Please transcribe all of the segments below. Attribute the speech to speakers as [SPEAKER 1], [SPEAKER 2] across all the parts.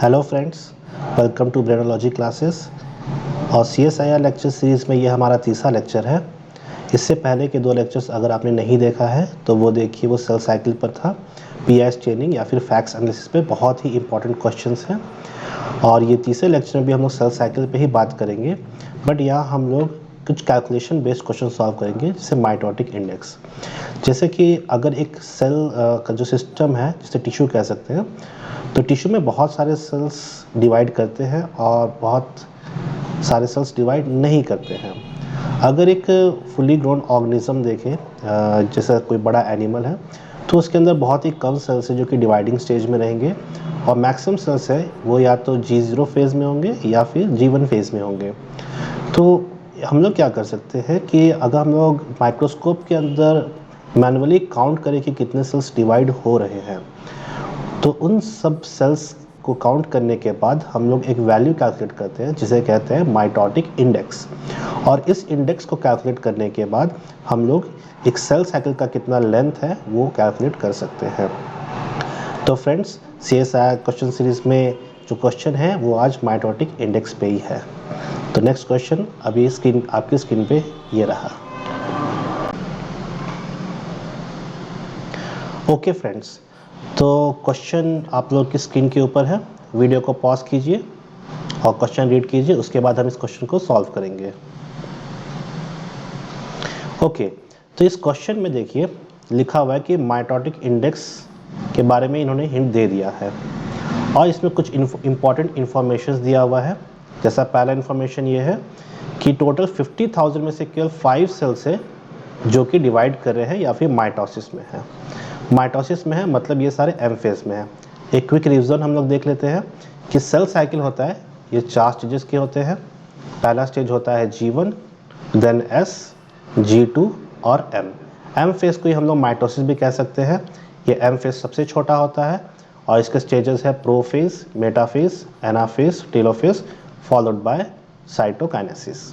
[SPEAKER 1] Hello friends, welcome to Brainology classes. और CSIR lecture series में ये हमारा तीसरा लेक्चर है। इससे पहले के दो लेक्चर्स अगर आपने नहीं देखा है तो वो देखिए, वो सेल साइकिल पर था, PIS चेनिंग या फिर फैक्ट्स एनालिसिस पे बहुत ही इंपॉर्टेंट क्वेश्चंस हैं। और ये तीसरे लेक्चर में भी हम लोग सेल साइकिल पे ही बात करेंगे, बट यहाँ हम लोग कुछ कैलकुलेशन बेस्ड क्वेश्चन सॉल्व करेंगे, जैसे माइटोटिक इंडेक्स। जैसे कि अगर एक सेल का जो सिस्टम है, जिसे टिश्यू कह सकते हैं, तो टिश्यू में बहुत सारे सेल्स डिवाइड करते हैं और बहुत सारे सेल्स डिवाइड नहीं करते हैं। अगर एक फुली ग्रोन ऑर्गेनिज्म देखें, जैसा कोई बड़ा एनिमल है, तो उसके अंदर बहुत ही कम सेल्स है जो कि डिवाइडिंग स्टेज में रहेंगे, और मैक्सिमम सेल्स है वो या तो G0 फेज़ में होंगे या फिर G1 फेज़ में होंगे। तो हम लोग क्या कर सकते हैं कि अगर हम लोग माइक्रोस्कोप के अंदर मैनुअली काउंट करें कि कितने सेल्स डिवाइड हो रहे हैं, तो उन सब सेल्स को काउंट करने के बाद हम लोग एक वैल्यू कैलकुलेट करते हैं जिसे कहते हैं माइटोटिक इंडेक्स। और इस इंडेक्स को कैलकुलेट करने के बाद हम लोग एक सेल साइकिल का कितना लेंथ है वो कैलकुलेट कर सकते हैं। तो फ्रेंड्स, CSIR क्वेश्चन सीरीज में जो क्वेश्चन है वो आज माइटोटिक इंडेक्स पे ही है। तो नेक्स्ट क्वेश्चन अभी आपकी स्क्रीन पे ये रहा। ओके फ्रेंड्स, तो क्वेश्चन आप लोग की स्क्रीन के ऊपर है। वीडियो को पॉज कीजिए और क्वेश्चन रीड कीजिए, उसके बाद हम इस क्वेश्चन को सॉल्व करेंगे। ओके, तो इस क्वेश्चन में देखिए लिखा हुआ है कि माइटोटिक इंडेक्स के बारे में इन्होंने हिंट दे दिया है, और इसमें कुछ इंपॉर्टेंट इंफॉर्मेशन दिया हुआ है। जैसा पहला इंफॉर्मेशन ये है कि टोटल 50,000 में से केवल 5 सेल्स है जो कि डिवाइड कर रहे हैं या फिर माइटोसिस में है। माइटोसिस में है मतलब ये सारे एम फेज में है। एक क्विक रिवीजन हम लोग देख लेते हैं कि सेल साइकिल होता है, ये 4 स्टेजेस के होते हैं। पहला स्टेज होता है G1, देन S, G2 और M फेज को ही हम लोग माइटोसिस भी कह सकते हैं। ये M फेज सबसे छोटा होता है और इसके स्टेजेस है prophase, metaphase, anaphase, telophase, followed by cytokinesis.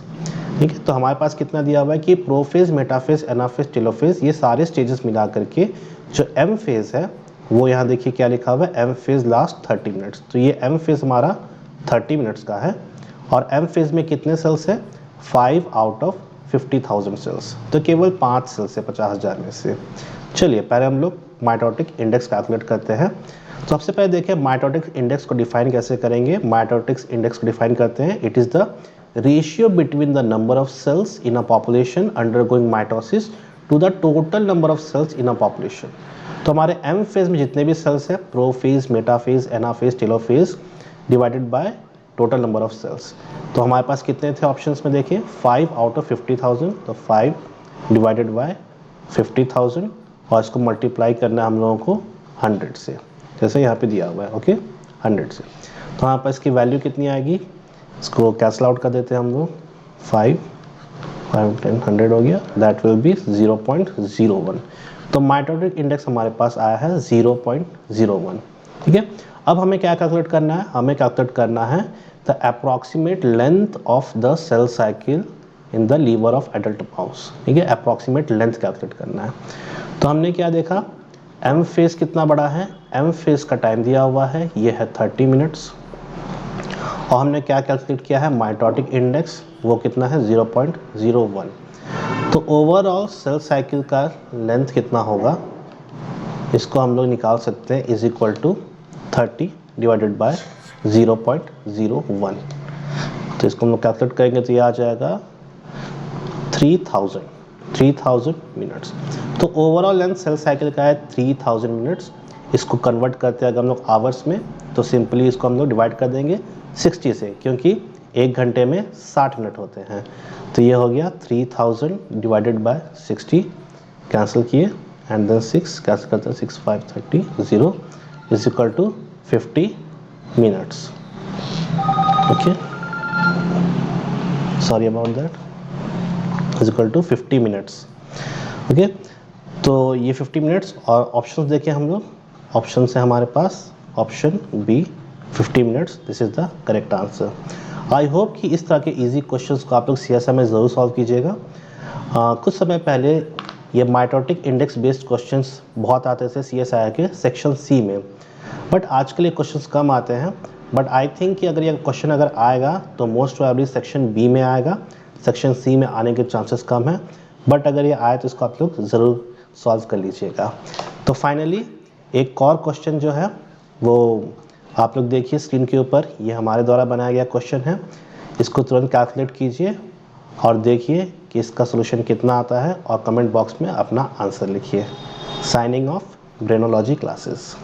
[SPEAKER 1] ठीक है, तो हमारे पास कितना दिया हुआ है कि प्रोफेज, मेटाफेज, एनाफेज, टेलोफेज, ये सारे स्टेजेस मिला करके जो M फेज है वो यहाँ देखिए क्या लिखा हुआ है, M फेज लास्ट 30 मिनट्स। तो ये M फेज हमारा 30 मिनट्स का है। और M फेज में कितने सेल्स है? 5 आउट ऑफ 50,000 सेल्स, तो केवल 5 सेल्स है 50,000 में से। चलिए पहले हम लोग माइटोटिक इंडेक्स कैलकुलेट करते हैं। तो सबसे पहले देखिए माइटोटिक इंडेक्स को डिफाइन कैसे करेंगे। माइटोटिक इंडेक्स को डिफाइन करते हैं, it is the ratio between the number of cells in a population undergoing mitosis to the total number of cells in a population. तो हमारे M फेज में जितने भी सेल्स है, prophase, metaphase, anaphase, telophase, divided by total number of cells. तो हमारे पास कितने थे ऑप्शंस में देखिए, 5 आउट ऑफ 50,000, तो 5 डिवाइडेड बाय 50,000 और इसको मल्टीप्लाई करना है हम लोगों को 100 से, जैसे यहाँ पे दिया हुआ है। ओके, 100 से। तो यहाँ पर इसकी वैल्यू कितनी आएगी, इसको कैंसल आउट कर देते हैं हम लोग। 5 10 100 हो गया, दैट विल बी 0.01। तो माइटोटिक इंडेक्स हमारे पास आया है 0.01। ठीक है, अब हमें क्या कैलकुलेट करना है, हमें कैलकुलेट करना है the approximate length of the cell cycle in the liver of adult mouse. ठीक है, अप्रॉक्सीमेट लेंथ कैलकुलेट करना है। तो हमने क्या देखा, M फेज कितना बड़ा है, M फेज का टाइम दिया हुआ है, ये है 30 मिनट्स। और हमने क्या कैलकुलेट किया है, माइटोटिक इंडेक्स, वो कितना है 0.01। तो ओवरऑल सेल साइकिल का लेंथ कितना होगा, इसको हम लोग निकाल सकते हैं, is equal to 30 divided by 0.01। तो इसको हम लोग कैलकुलेट करेंगे तो ये आ जाएगा 3000 मिनट्स। तो ओवरऑल लेंथ सेल साइकिल का है 3000 मिनट्स। इसको कन्वर्ट करते हैं अगर हम लोग आवर्स में, तो सिंपली इसको हम लोग डिवाइड कर देंगे 60 से, क्योंकि 1 घंटे में 60 मिनट होते हैं। तो ये हो गया 3000 डिवाइडेड बाय 60, कैंसिल किए एंड देन 6 कैंसिल करते हैं, 6 5 30, 0 is equal to 50 minutes. Okay, sorry about that, is equal to 50 minutes. Okay, तो ये 50 मिनट्स। और ऑप्शंस देखें हम लोग, ऑप्शन है हमारे पास option B 50 minutes, this is the correct answer. I hope कि इस तरह के इजी क्वेश्चंस को आप लोग CSIR में ज़रूर सॉल्व कीजिएगा। कुछ समय पहले ये माइटोटिक इंडेक्स बेस्ड क्वेश्चंस बहुत आते थे CSIR के सेक्शन C में, बट आजकल ये क्वेश्चंस कम आते हैं। बट आई थिंक कि अगर ये क्वेश्चन अगर आएगा तो मोस्ट प्रोबेबली सेक्शन बी में आएगा, सेक्शन सी में आने के चांसेस कम है, बट अगर ये आए तो इसको आप लोग ज़रूर सॉल्व कर लीजिएगा। तो फाइनली एक और क्वेश्चन जो है वो आप लोग देखिए स्क्रीन के ऊपर, ये हमारे द्वारा बनाया गया क्वेश्चन है, इसको तुरंत कैलकुलेट कीजिए और देखिए कि इसका सोल्यूशन कितना आता है और कमेंट बॉक्स में अपना आंसर लिखिए। Signing off Brainology classes.